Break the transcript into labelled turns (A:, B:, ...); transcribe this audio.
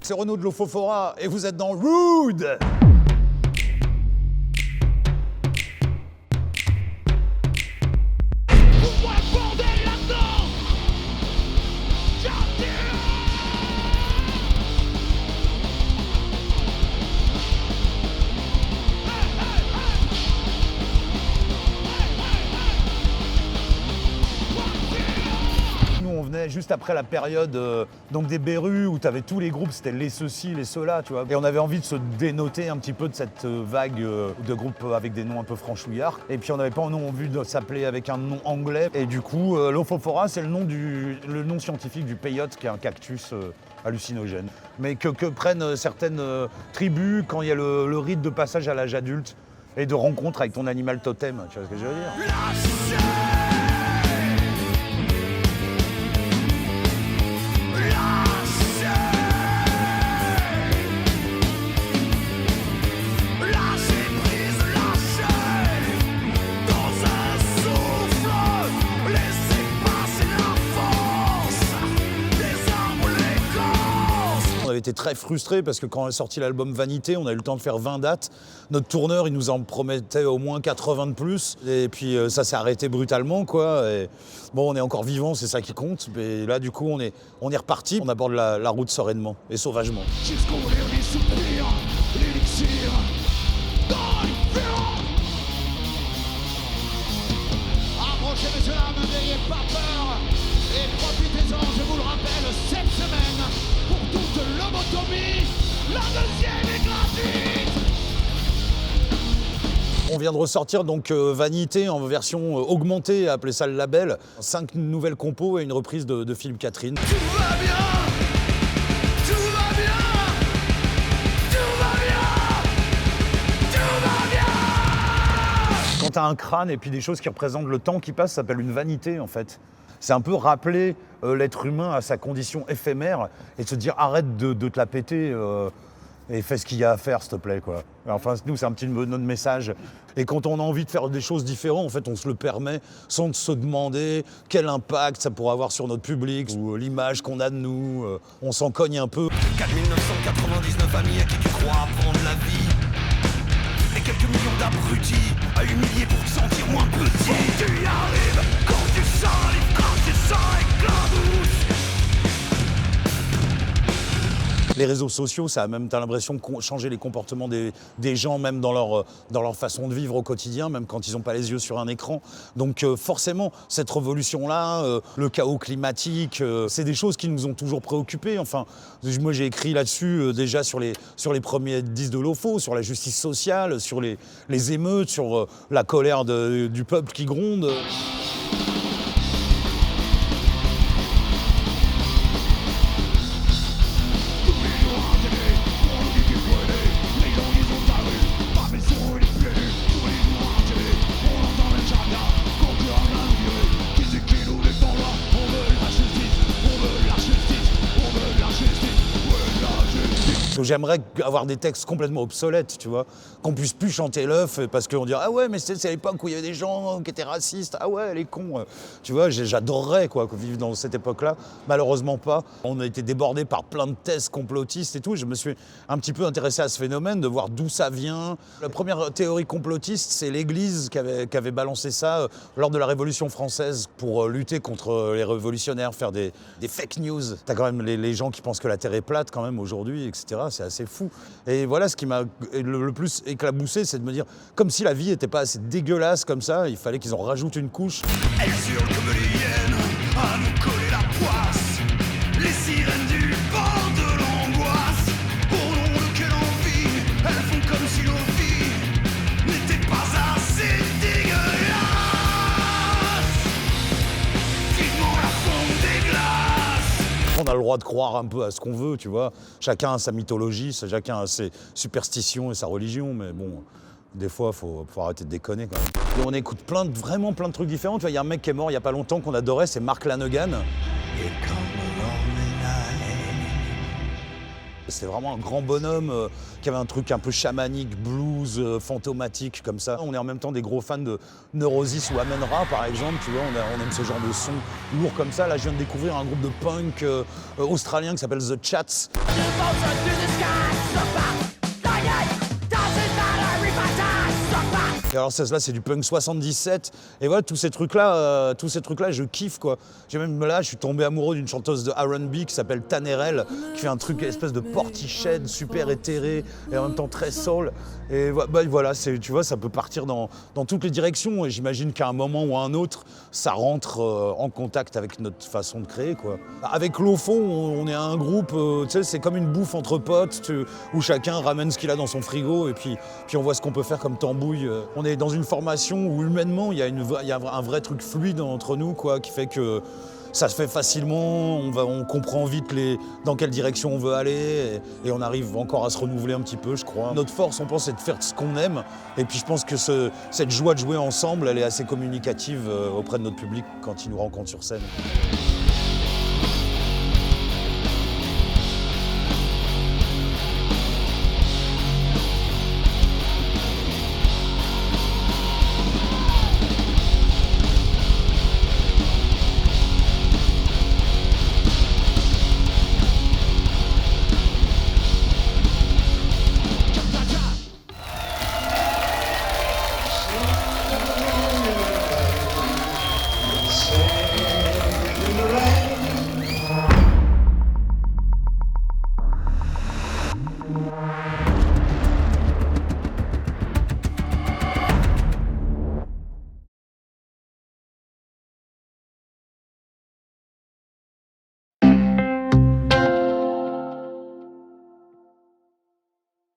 A: C'est Renaud de l'Ofofora et vous êtes dans Rude. Juste après la période donc des Berus où tu avais tous les groupes, c'était les ceci, les cela, tu vois. Et on avait envie de se dénoter un petit peu de cette vague de groupes avec des noms un peu franchouillards. Et puis on n'avait pas envie de s'appeler avec un nom anglais. Et du coup, l'Ofofora, c'est le nom scientifique du peyote, qui est un cactus hallucinogène. Mais que prennent certaines tribus quand il y a le rite de passage à l'âge adulte et de rencontre avec ton animal totem, tu vois ce que je veux dire ? On avait été très frustrés parce que quand est sorti l'album Vanité, on a eu le temps de faire 20 dates. Notre tourneur, il nous en promettait au moins 80 de plus. Et puis ça s'est arrêté brutalement, quoi. Et bon, on est encore vivants, c'est ça qui compte. Mais là, du coup, on est reparti. On aborde la route sereinement et sauvagement.
B: Jusqu'au dernier soupir, l'élixir dans l'enfer. Approchez, messieurs, dames, n'ayez pas peur. Et profitez-en, je vous le rappelle, cette semaine, pour toute lobotomie, la deuxième est gratuite.
A: On vient de ressortir donc Vanité en version augmentée, appelée ça le label. 5 nouvelles compos et une reprise de Philippe Catherine.
B: Tout va bien, tout va bien, tout va bien, tout va bien.
A: Quand t'as un crâne et puis des choses qui représentent le temps qui passe, ça s'appelle une vanité en fait. C'est un peu rappeler l'être humain à sa condition éphémère et de se dire arrête de te la péter et fais ce qu'il y a à faire s'il te plaît, quoi. Enfin nous c'est un petit notre message. Et quand on a envie de faire des choses différentes, en fait on se le permet sans se demander quel impact ça pourrait avoir sur notre public ou l'image qu'on a de nous. On s'en cogne un peu.
B: 4999 amis à qui tu crois prendre la vie. Et quelques millions d'abrutis à humilier pour te sentir moins petit. Quand tu y arrives, quand tu sens les traces du sang éclaboussent.
A: Les réseaux sociaux, ça a même, t'as l'impression de changer les comportements des gens, même dans leur façon de vivre au quotidien, même quand ils n'ont pas les yeux sur un écran. Donc forcément, cette révolution-là, le chaos climatique, c'est des choses qui nous ont toujours préoccupés. Enfin, moi j'ai écrit là-dessus déjà sur les premiers disques de l'OFO, sur la justice sociale, sur les émeutes, sur la colère du peuple qui gronde. J'aimerais avoir des textes complètement obsolètes, tu vois, qu'on puisse plus chanter l'œuf parce qu'on dirait ah ouais mais c'est à l'époque où il y avait des gens qui étaient racistes, ah ouais les cons, tu vois, j'adorerais quoi vivre dans cette époque-là, malheureusement pas. On a été débordés par plein de thèses complotistes et tout, je me suis un petit peu intéressé à ce phénomène, de voir d'où ça vient. La première théorie complotiste, c'est l'Église qui avait balancé ça lors de la Révolution française pour lutter contre les révolutionnaires, faire des fake news. T'as quand même les gens qui pensent que la Terre est plate quand même aujourd'hui, etc. C'est assez fou. Et voilà, ce qui m'a le plus éclaboussé, c'est de me dire, comme si la vie n'était pas assez dégueulasse comme ça, il fallait qu'ils en rajoutent une couche.
B: Elles hurlent comme les hyènes à nous coller la poisse. Les sirènes du bord de l'angoisse. Au nom lequel on vit, elles font comme si nos vies n'étaient pas assez dégueulasses. Vivement la fonte des glaces.
A: On a le droit de croire un peu à ce qu'on veut, tu vois. Chacun a sa mythologie, chacun a ses superstitions et sa religion, mais bon, des fois, faut arrêter de déconner quand même. Et on écoute vraiment plein de trucs différents. Tu vois, il y a un mec qui est mort il y a pas longtemps qu'on adorait, c'est Mark Lanegan. C'était vraiment un grand bonhomme qui avait un truc un peu chamanique, blues, fantomatique comme ça. On est en même temps des gros fans de Neurosis ou Amen-Ra par exemple, tu vois, on aime ce genre de son lourd comme ça. Là je viens de découvrir un groupe de punk australien qui s'appelle The Chats. Et alors là c'est du punk 77 et voilà tous ces trucs là je kiffe quoi. J'ai même là je suis tombé amoureux d'une chanteuse de R&B qui s'appelle Tanerel qui fait un truc espèce de Portiched super éthéré et en même temps très soul et voilà tu vois ça peut partir dans toutes les directions et j'imagine qu'à un moment ou à un autre ça rentre en contact avec notre façon de créer quoi. Avec Lofon on est un groupe tu sais c'est comme une bouffe entre potes où chacun ramène ce qu'il a dans son frigo et puis on voit ce qu'on peut faire comme tambouille. On est dans une formation où humainement il y a un vrai truc fluide entre nous quoi, qui fait que ça se fait facilement, on comprend vite dans quelle direction on veut aller et on arrive encore à se renouveler un petit peu je crois. Notre force on pense c'est de faire ce qu'on aime et puis je pense que cette joie de jouer ensemble elle est assez communicative auprès de notre public quand il nous rencontre sur scène.